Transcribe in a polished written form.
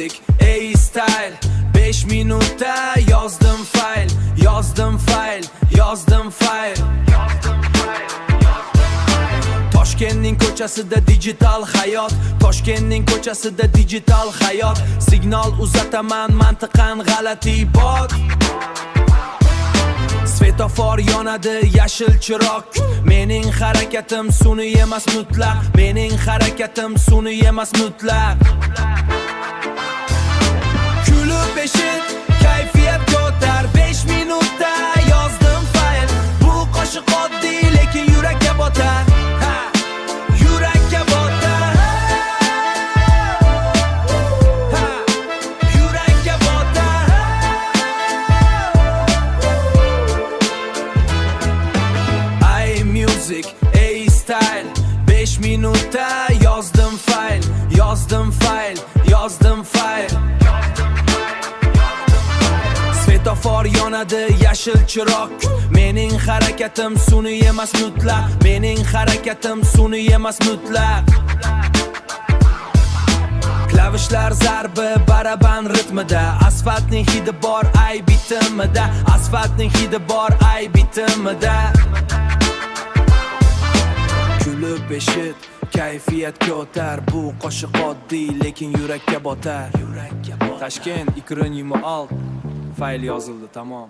music, ey style 5 minutda yozdim fayl, yozdim fayl, yozdim fayl. Toshkentning ko'chasida digital hayot, Toshkentning ko'chasida digital hayot. Signal uzataman mantiqan g'alati bot. Svetofor yonadi yashil chiroq. Mening harakatim sun'iy emas mutlaq. Mening harakatim sun'iy emas mutlaq. Kulib eshit, kayfiyat ko'tar 5 minutda yozdim fayl. Bu qo'shiq oddiy lekin yurakka botar. Yurakka botar. Yurakka botar. Ay music, ey style 5 minutda yozdim fayl, yozdim fayl, yozdim fayl. Svetofor yonadi yashil chiroq. Mening harakatim sun'iy emas mutlaq. Mening harakatim sun'iy emas mutlaq. Klavishlar zarbi baraban ritmida. Asfaltning hidi bor ay bitimida. Asfaltning hidi bor ay bitimida. Kulib eshit, kayfiyat ko'tar. Bu qo'shiq oddiy lekin yurakka botar. Toshkent 2026 fayl yozildi, tamom.